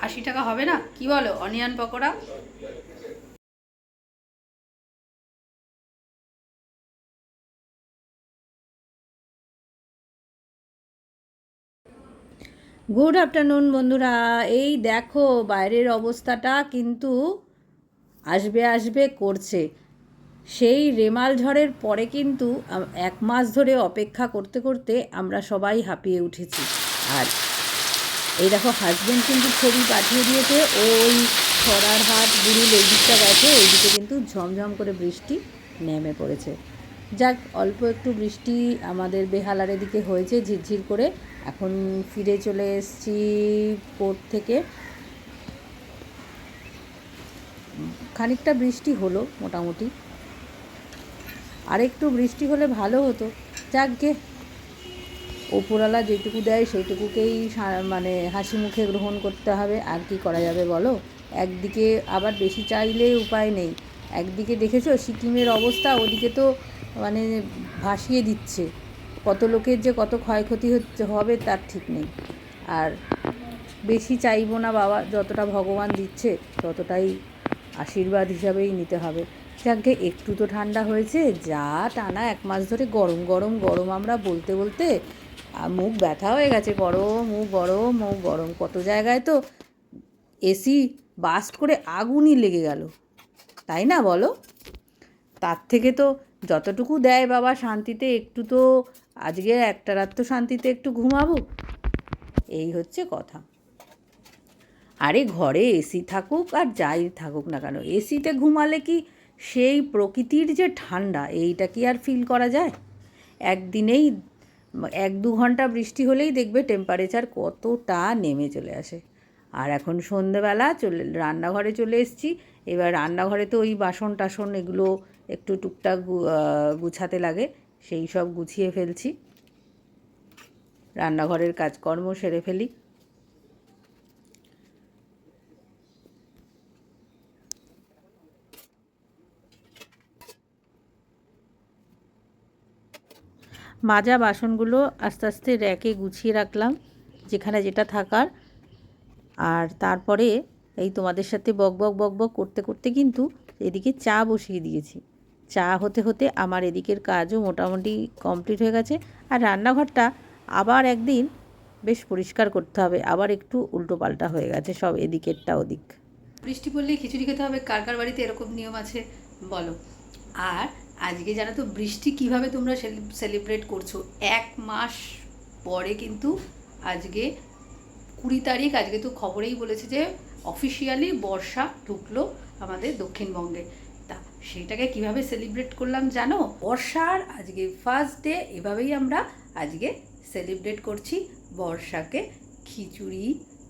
80 টাকা হবে না? কি বলো, অনিয়ন পকোড়া? গুড আফটারনুন বন্ধুরা। এই দেখো বাইরের অবস্থাটা কিন্তু আসবে আসবে করছে। সেই রেমাল ঝড়ের পরে কিন্তু 1 মাস ধরে অপেক্ষা করতে করতে আমরা সবাই হাঁপিয়ে উঠেছি। আর এই দেখো হাজব্যান্ড কিন্তু ছবি পাঠিয়ে দিয়েছে, ওই সরারহাট বুড়িল এই দিকটা গেছে, ওই দিকে কিন্তু ঝমঝম করে বৃষ্টি নেমে পড়েছে। যাক, অল্প একটু বৃষ্টি আমাদের বেহালার দিকে হয়েছে ঝিরঝির করে। এখন ফিরে চলে এসেছি পোর্ট থেকে। খানিকটা বৃষ্টি হলো মোটামুটি, আরেকটু বৃষ্টি হলে ভালো হতো। যাক গে, ওপরওয়ালা যেটুকু দেয় সেইটুকুকেই মানে হাসি মুখে গ্রহণ করতে হবে, আর কি করা যাবে বলো। একদিকে আবার বেশি চাইলে উপায় নেই। একদিকে দেখেছো সিকিমের অবস্থা, ওদিকে তো মানে ভাসিয়ে দিচ্ছে। কত লোকের যে কত ক্ষয়ক্ষতি হবে তার ঠিক নেই। আর বেশি চাইবো না বাবা, যতটা ভগবান দিচ্ছে ততটাই আশীর্বাদ হিসাবেই নিতে হবে। যাকে একটু তো ঠান্ডা হয়েছে, যা টানা 1 মাস ধরে গরম গরম গরম আমরা বলতে বলতে মুখ ব্যথা হয়ে গেছে। গরম মুখ গরম মুখ গরম, কত জায়গায় তো এসি বাস্ট করে আগুনই লেগে গেল, তাই না বলো? তার থেকে তো যতটুকু দেয় বাবা শান্তিতে একটু তো, আজকে একটা রাত তো শান্তিতে একটু ঘুমাবো, এই হচ্ছে কথা। আরে ঘরে এসি থাকুক আর যাই থাকুক না কেন, এসিতে ঘুমালে কি সেই প্রকৃতির যে ঠান্ডা এইটা কি আর ফিল করা যায়? একদিনেই 1-2 ঘন্টা বৃষ্টি হলেই দেখবে টেম্পারেচার কতটা নেমে চলে আসে। আর এখন সন্ধেবেলা রান্নাঘরে চলে এসেছি। এবার রান্নাঘরে তো ওই বাসন টাসন এগুলো একটু টুকটাক গুছাতে লাগে, সেই সব গুছিয়ে ফেলছি, রান্নাঘরের কাজকর্ম সেরে ফেলি। মাজা বাসনগুলো আস্তে আস্তে র্যাকে গুছিয়ে রাখলাম, যেখানে যেটা থাকার। আর তারপরে এই তোমাদের সাথে বক বক বক বক করতে করতে কিন্তু এদিকে চা বসিয়ে দিয়েছি। চা হতে হতে আমার এদিকের কাজও মোটামুটি কমপ্লিট হয়ে গেছে। আর রান্নাঘরটা আবার একদিন বেশ পরিষ্কার করতে হবে, আবার একটু উল্টো পাল্টা হয়ে গেছে সব, এদিকেরটা ওদিক। বৃষ্টি পড়লেই খিচুড়ি খেতে হবে, কার কার বাড়িতে এরকম নিয়ম আছে বলো? আর আজকে জানো তো বৃষ্টি কিভাবে তোমরা সেলিব্রেট করছো? 1 মাস পরে কিন্তু আজকে 20 তারিখ, আজকে তো খবরেই বলেছে যে অফিসিয়ালি বর্ষা ঢুকলো আমাদের দক্ষিণবঙ্গে। তা সেটাকে কিভাবে সেলিব্রেট করলাম জানো? বর্ষার আজকে ফার্স্ট ডে, এভাবেই আমরা আজকে সেলিব্রেট করছি বর্ষাকে। খিচুড়ি,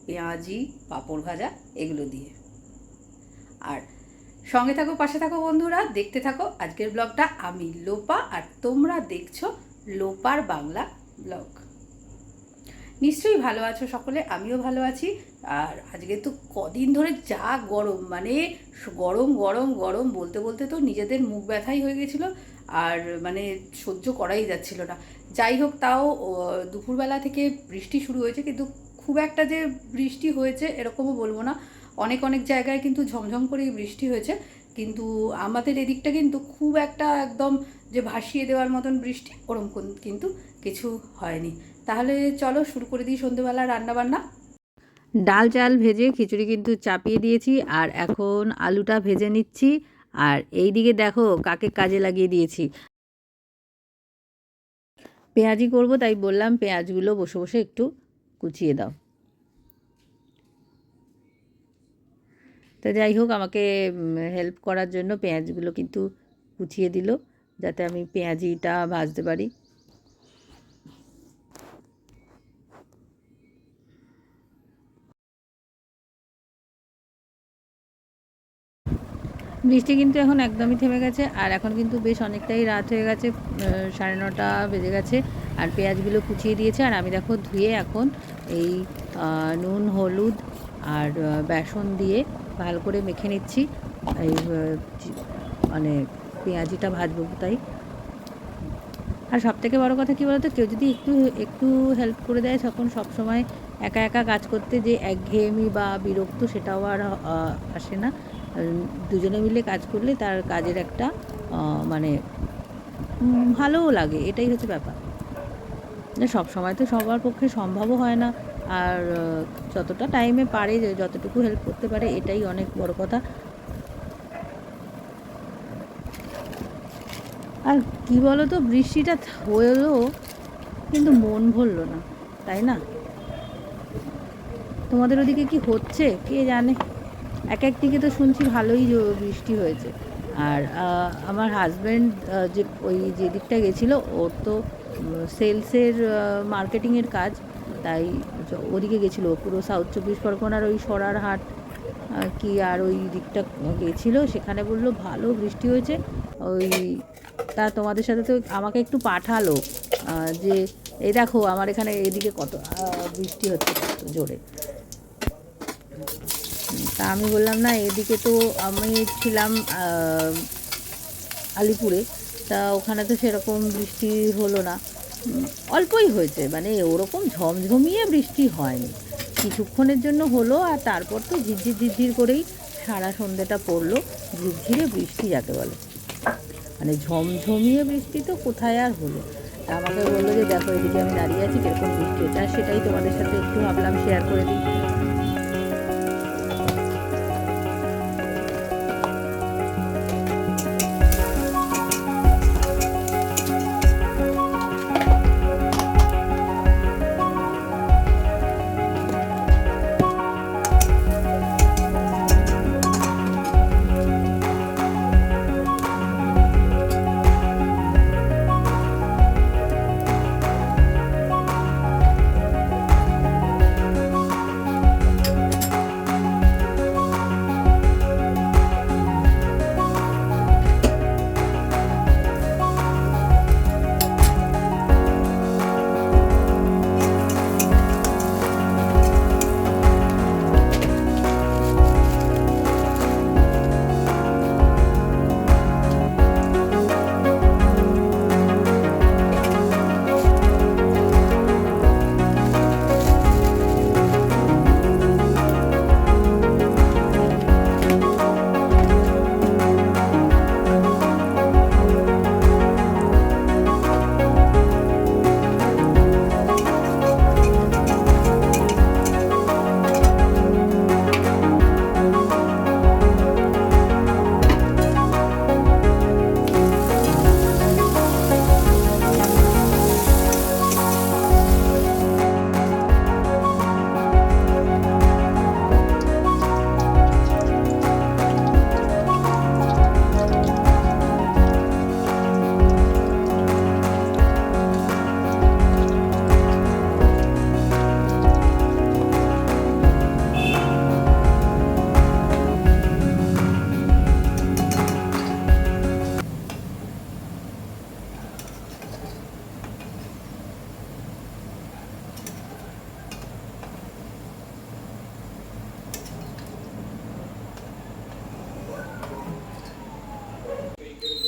পেঁয়াজি, পাঁপড় ভাজা এগুলো দিয়ে। আর সঙ্গে থাকো, পাশে থাকো বন্ধুরা, দেখতে থাকো আজকের ব্লগটা। আমি লোপা আর তোমরা দেখছো লোপার বাংলা ব্লগ। নিশ্চয়ই ভালো আছো সকলে, আমিও ভালো আছি। আর আজকে তো কদিন ধরে যা গরম, মানে গরম গরম গরম বলতে বলতে তো নিজেদের মুখ ব্যথাই হয়ে গেছিলো, আর মানে সহ্য করাই যাচ্ছিল না। যাই হোক, তাও দুপুরবেলা থেকে বৃষ্টি শুরু হয়েছে, কিন্তু খুব একটা যে বৃষ্টি হয়েছে এরকমও বলবো না। অনেক অনেক জায়গায় কিন্তু ঝমঝম করেই বৃষ্টি হয়েছে, কিন্তু আমাদের এদিকটা কিন্তু খুব একটা একদম যে ভাসিয়ে দেওয়ার মতন বৃষ্টি ওরকম কিন্তু কিছু হয়নি। তাহলে চলো শুরু করে দিই সন্ধ্যেবেলা রান্নাবান্না। ডাল চাল ভেজে খিচুড়ি কিন্তু চাপিয়ে দিয়েছি, আর এখন আলুটা ভেজে নিচ্ছি। আর এই দিকে দেখো কাকে কাজে লাগিয়ে দিয়েছি, পেঁয়াজি করব, তাই বললাম পেঁয়াজগুলো বসে বসে একটু কুচিয়ে দাও। তা যাই হোক, আমাকে হেল্প করার জন্য পেঁয়াজগুলো কিন্তু কুচিয়ে দিল, যাতে আমি পেঁয়াজিটা ভাজতে পারি। বৃষ্টি কিন্তু এখন একদমই থেমে গেছে, আর এখন কিন্তু বেশ অনেকটাই রাত হয়ে গেছে, 9:30 বেজে গেছে। আর পেঁয়াজগুলো কুচিয়ে দিয়েছে, আর আমি দেখো ধুয়ে এখন এই নুন হলুদ আর বেসন দিয়ে ভালো করে মেখে নিচ্ছি। এই মানে পেঁয়াজিটা ভাজবো তাই। আর সবথেকে বড় কথা কী বলতো, কেউ যদি একটু একটু হেল্প করে দেয় তখন সবসময় একা একা কাজ করতে যে একঘেয়েমি বা বিরক্ত সেটাও আর আসে না। দুজনে মিলে কাজ করলে তার কাজের একটা মানে ভালোও লাগে, এটাই হচ্ছে ব্যাপার। সব সময় তো সবার পক্ষে সম্ভবও হয় না। আর যতটা টাইমে পারে, যতটুকু হেল্প করতে পারে, এটাই অনেক বড় কথা। আর কি বলো তো, বৃষ্টিটা হলো কিন্তু মন ভরলো না, তাই না? তোমাদের ওদিকে কি হচ্ছে কে জানে। একদিকে তো শুনছি ভালোই বৃষ্টি হয়েছে। আর আমার হাজব্যান্ড যে ওই যে দিকটা গেছিলো, ওর তো সেলসের মার্কেটিংয়ের কাজ, তাই ওদিকে গেছিলো পুরো সাউথ 24 পরগনার ওই সরারহাট কি আর ওই দিকটা গেছিলো। সেখানে বললো ভালো বৃষ্টি হয়েছে। ওই তা তোমাদের সাথে তো আমাকে একটু পাঠালো যে এই দেখো আমার এখানে এদিকে কত বৃষ্টি হচ্ছে, কত জোরে। তা আমি বললাম না, এদিকে তো আমি ছিলাম আলিপুরে, তা ওখানে তো সেরকম বৃষ্টি হলো না, অল্পই হয়েছে, মানে ওরকম ঝমঝমিয়ে বৃষ্টি হয়নি, কিছুক্ষণের জন্য হলো। আর তারপর তো ঝিরঝির ঝিরঝির করেই সারা সন্ধ্যেটা পড়লো। ঝিরঝিরে বৃষ্টি যাকে বলে, মানে ঝমঝমিয়ে বৃষ্টি তো কোথায় আর হলো। তা আমাকে বললো যে দেখো এদিকে আমি দাঁড়িয়ে আছি, কীরকম বৃষ্টি হচ্ছে। আর সেটাই তোমাদের সাথে একটু ভাবলাম শেয়ার করে দিই।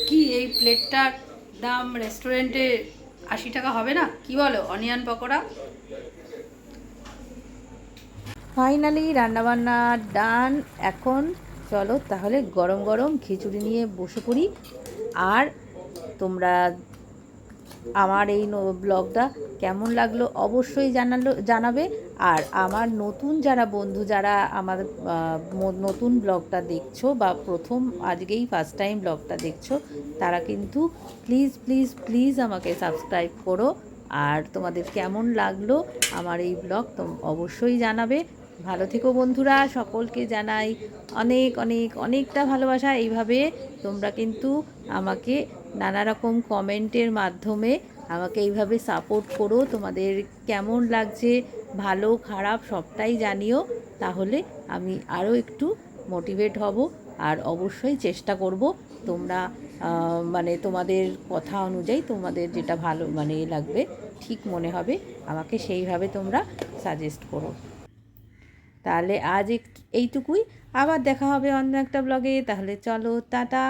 কি এই প্লেটটার দাম রেস্টুরেন্টে 80 টাকা হবে না? কি বলো, অনিয়ন পকোড়া। ফাইনালি রান্নাবান্না ডান। এখন চলো তাহলে গরম গরম খিচুড়ি নিয়ে বসে পড়ি। আর তোমরা আমার এই ব্লগটা কেমন লাগলো অবশ্যই জানাবে। আর আমার নতুন যারা বন্ধু, যারা আমার নতুন ব্লগটা দেখছো বা প্রথম আজকেই ফার্স্ট টাইম ব্লগটা দেখছো, তারা কিন্তু প্লিজ প্লিজ প্লিজ আমাকে সাবস্ক্রাইব করো। আর তোমাদের কেমন লাগলো আমার এই ব্লগ অবশ্যই জানাবে। ভালো থেকো বন্ধুরা, সকলকে জানাই অনেক অনেক অনেকটা ভালোবাসা। এইভাবে তোমরা কিন্তু আমাকে নানা রকম কমেন্টের মাধ্যমে আমাকে এইভাবে সাপোর্ট করো। তোমাদের কেমন লাগছে, ভালো খারাপ সবটাই জানিও, তাহলে আমি আরও একটু মোটিভেট হব। আর অবশ্যই চেষ্টা করব তোমরা মানে তোমাদের কথা অনুযায়ী তোমাদের যেটা ভালো মানে লাগবে, ঠিক মনে হবে, আমাকে সেইভাবে তোমরা সাজেস্ট করো। তাহলে আজ এইটুকুই, আবার দেখা হবে অন্য একটা ব্লগে। তাহলে চলো, টাটা।